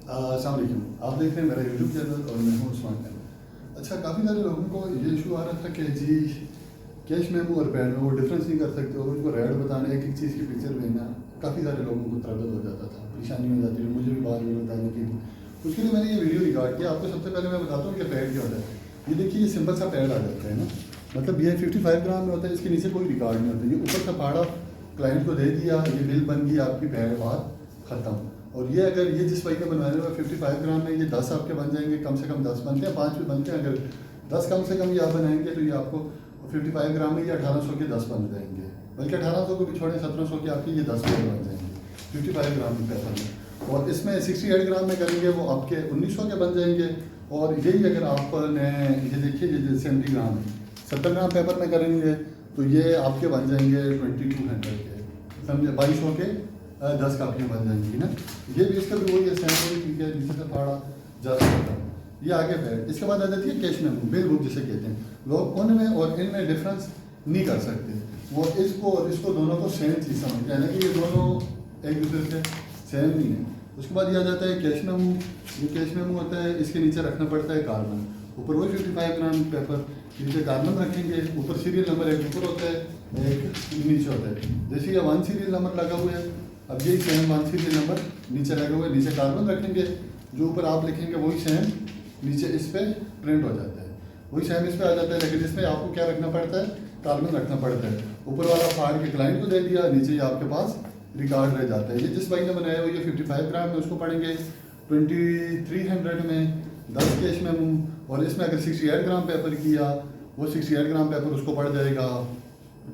अस्सलाम वालेकुम। आप देख रहे हैं मेरा यूट्यूब चैनल और मैं हूँ उस्मान खान। अच्छा, काफ़ी सारे लोगों को ये इशू आ रहा था कि जी कैश मेमो और पैड में वो डिफरेंस नहीं कर सकते और उनको रेड बताना, एक एक चीज़ की पिक्चर भेजना, काफ़ी सारे लोगों को तरदद हो जाता था, परेशानी हो जाती है। मुझे भी बार बार बताने की उसके लिए मैंने ये वीडियो रिकॉर्ड किया। आपको सबसे पहले मैं बताता हूँ कि पैड क्या होता है। ये देखिए, ये सिंपल सा पैड आ जाता है ना, मतलब ये 55 ग्राम में होता है। इसके नीचे कोई रिकॉर्ड नहीं होता। ये ऊपर का फाड़ा क्लाइंट को दे दिया, ये बिल बन गई आपकी, पैड बात ख़त्म। और ये अगर ये जिस भाई ने बनवाने हुआ 55 ग्राम में, ये 10 आपके बन जाएंगे, कम से कम 10 बनते हैं, 5 भी बनते हैं। अगर 10 कम से कम ये आप बनाएंगे तो ये आपको 55 ग्राम में ये 1800 के 10 बन जाएंगे, बल्कि 1800 को भी छोड़ें, 1700 के आपके ये 10 बन जाएंगे 55 ग्राम के पेपर में। और इसमें 68 ग्राम में करेंगे वो आपके 1900 के बन जाएंगे। और यही अगर आपने ये देखिए, ये 70 ग्राम है, 70 ग्राम पेपर में करेंगे तो ये आपके बन जाएंगे 2200 के, समझे, 2200 के 10 कापियाँ बन जाएंगी ना। ये भी इसका भी वही सैंपल, ठीक है, नीचे से फाड़ा ज़्यादा होता है। ये आगे पैड। इसके बाद आ जाती है कैश मेमो, बिल बुक जिसे कहते हैं। लोग उनमें और इनमें डिफरेंस नहीं कर सकते। वो इसको और इसको दोनों को सेम चीज़ समझते हैं, कि ये दोनों एक दूसरे से सेम नहीं है। उसके बाद ये आ जाता है कैश मेमो। ये कैश मेमो होता है, इसके नीचे रखना पड़ता है कार्बन। ऊपर वही 55 ग्राम पेपर, नीचे कार्बन रखेंगे, ऊपर सीरियल नंबर एक ऊपर होता है, एक नीचे होता है। जैसे ये 1 सीरियल नंबर लगा हुआ है, अब यही सेम 1 सीरियल नंबर नीचे लगा हुआ है, नीचे कार्बन रखेंगे, जो ऊपर आप लिखेंगे वही सेम नीचे इस पर प्रिंट हो जाता है, वही सेम इस पर आ जाता है। लेकिन इसमें आपको क्या रखना पड़ता है, कार्बन रखना पड़ता है। ऊपर वाला फाड़ के क्लाइंट को दे दिया, नीचे ही आपके पास रिकॉर्ड रह जाता है। ये जिस भाई ने बनाया हुआ ये 55 ग्राम में, उसको पढ़ेंगे 2300 में 10 कैश मेमो। और इसमें अगर 68 ग्राम पेपर किया, वो 68 ग्राम पेपर उसको पड़ जाएगा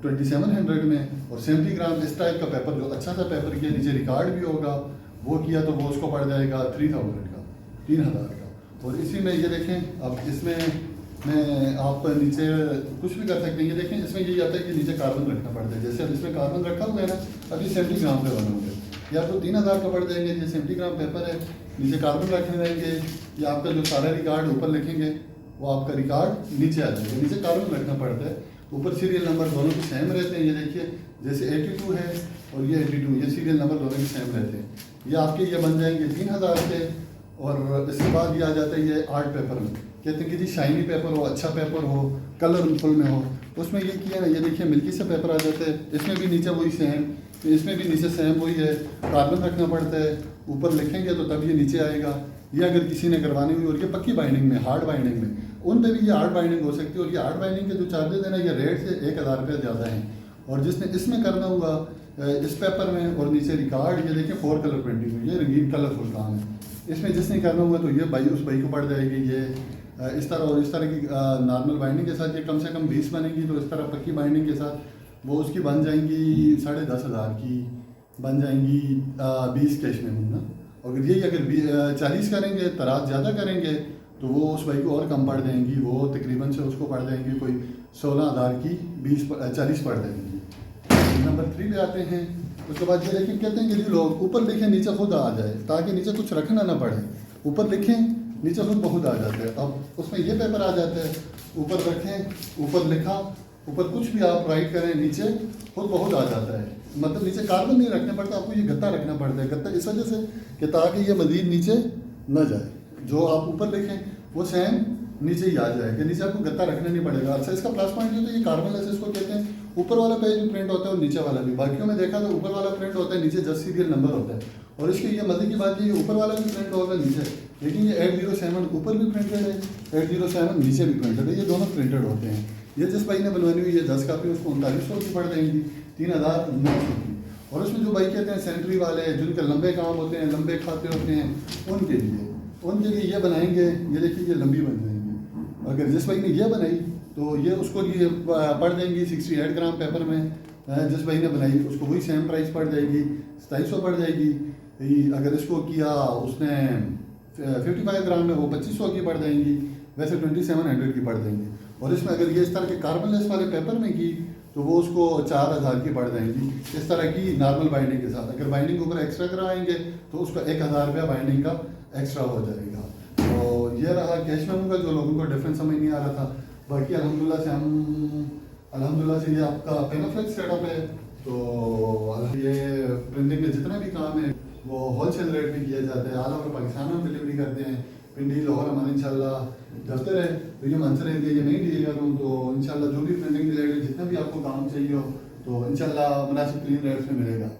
2700 में। और 70 ग्राम इस टाइप का पेपर, जो अच्छा सा पेपर किया, नीचे रिकॉर्ड भी होगा, वो किया तो वो उसको पड़ जाएगा 3000 का, 3000 का। और इसी में ये देखें, अब इसमें मैं आप नीचे कुछ भी कर सकते हैं। ये देखें, इसमें यही आता है कि नीचे कार्बन रखना पड़ता है। जैसे अब इसमें कार्बन रखा हुआ है ना, अभी 70 ग्राम पे बने होंगे, ये आपको 3000 का पड़ जाएंगे। ये 70 ग्राम पेपर है, नीचे कार्बन रखने रहेंगे, ये आपका जो सारा रिकॉर्ड ऊपर लिखेंगे वो आपका रिकॉर्ड नीचे आ जाएगा। नीचे कार्बन रखना पड़ता है, ऊपर सीरियल नंबर दोनों के सेम रहते हैं। ये देखिए, जैसे 82 है और ये 82, ये सीरियल नंबर दोनों के सेम रहते हैं। ये आपके ये बन जाएंगे 3000 के। और इसके बाद ये आ जाता है ये आर्ट पेपर में, कहते हैं कि जी शाइनी पेपर हो, अच्छा पेपर हो, कलरफुल में हो। उसमें ये किया ना, ये देखिए मिल्की से पेपर आ जाता है। इसमें भी नीचे वही सेम, इसमें भी नीचे सेम वही है, कार्बन रखना पड़ता है, ऊपर लिखेंगे तो तब ये नीचे आएगा। ये अगर किसी ने करवानी हुई और ये पक्की बाइंडिंग में, हार्ड बाइंडिंग में, उन पर भी ये हार्ड बाइंडिंग हो सकती है। और ये हार्ड बाइंडिंग के जो चार्जेस है ना, ये रेट से 1000 रुपये ज़्यादा हैं। और जिसने इसमें करना हुआ इस पेपर में, और नीचे रिकॉर्ड, ये देखिए 4 कलर प्रिंटिंग में, ये रंगीन कलरफुल काम है। इसमें जिसने करना हुआ तो ये भाई उस भाई को पड़ जाएगी ये इस तरह। और इस तरह की नॉर्मल बाइंडिंग के साथ ये कम से कम 20 बनेगी, तो इस तरह पक्की बाइंडिंग के साथ वो उसकी बन जाएंगी 10,500 की, बन जाएंगी 20 कैश मेमो ना। और यही अगर 40 करेंगे, तराज ज़्यादा करेंगे, तो वो उस भाई को और कम पड़ जाएंगी, वो तकरीबन से उसको पड़ जाएंगी कोई 16,000 की 40 पड़ जाएंगी। नंबर 3 पे आते हैं। उसके बाद ये लेकिन कहते हैं कि लोग ऊपर लिखें नीचे खुद आ जाए, ताकि नीचे कुछ रखना ना पड़े। ऊपर लिखें नीचे खुद बहुत आ जाते हैं। अब उसमें ये पेपर आ जाता है, ऊपर रखें, ऊपर लिखा, ऊपर कुछ भी आप राइट करें, नीचे खुद बहुत आ जाता है। मतलब नीचे कार्बन नहीं रखना पड़ता, आपको ये गत्ता रखना पड़ता है। गत्ता इस वजह से कि ताकि ये मज़ीद नीचे न जाए। जो आप ऊपर लिखें वो सेम नीचे ही आ जाएगा, नीचे आपको गत्ता रखना नहीं पड़ेगा। अच्छा, इसका प्लस पॉइंट ये तो ये कार्बन लेस इसको कहते हैं। ऊपर वाला पेज भी प्रिंट होता है और नीचे वाला भी। बाकियों में देखा तो ऊपर वाला प्रिंट होता है, नीचे 10 सीरियल नंबर होता है। और इसकी ये मजे की बात ये ऊपर वाला भी प्रिंट होगा नीचे, लेकिन ये 807 ऊपर भी प्रिंटेड है, 807 नीचे भी प्रिंटेड है। ये दोनों प्रिंटेड होते हैं। ये जिस भाई ने बनवानी हुई है 10 कापी, उसको 3900 की पड़ जाएंगी, 3900 की। और उसमें जो भाई कहते हैं सेंट्री वाले, जिनके लंबे काम होते हैं, लंबे खाते होते हैं, उनके लिए ये बनाएंगे। ये देखिए, ये लंबी बन जाएंगी। अगर जिस भाई ने ये बनाई तो ये उसको ये पड़ जाएंगी 68 ग्राम पेपर में। जिस भाई ने बनाई उसको वही सेम प्राइस पड़ जाएगी, 2700 पड़ जाएगी। अगर इसको किया उसने 55 ग्राम में, वो 2500 की पड़ जाएंगी। वैसे 2700 की पड़ जाएंगी। और इसमें अगर ये इस तरह के कार्बन लेस वाले पेपर में की तो वो उसको 4000 की पड़ जाएंगी, इस तरह की नॉर्मल बाइंडिंग के साथ। अगर बाइंडिंग के ऊपर एक्स्ट्रा कराएंगे तो उसका 1000 रुपया बाइंडिंग का एक्स्ट्रा हो जाएगा। तो ये रहा कैश मेमो का, जो लोगों को डिफरेंस समझ नहीं आ रहा था। बाकी अल्हम्दुलिल्लाह से ये आपका पेनाफ्लेक्स सेटअप है। तो ये प्रिंटिंग में जितना भी काम है वो होलसेल रेट में किया जाता है, ऑल ओवर पाकिस्तान में डिलीवरी करते हैं। पिंडी लाहौर हमारे इंशाल्लाह दफ्तर है, तो ये मंसर है कि ये मैं डील कर रहा हूँ, तो इंशाल्लाह जो भी प्रिंटिंग रिलेटेड जितना भी आपको काम चाहिए हो तो इंशाल्लाह मुनासिब तरीन रेट्स में मिलेगा।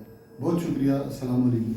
बहुत शुक्रिया, अस्सलाम वालेकुम।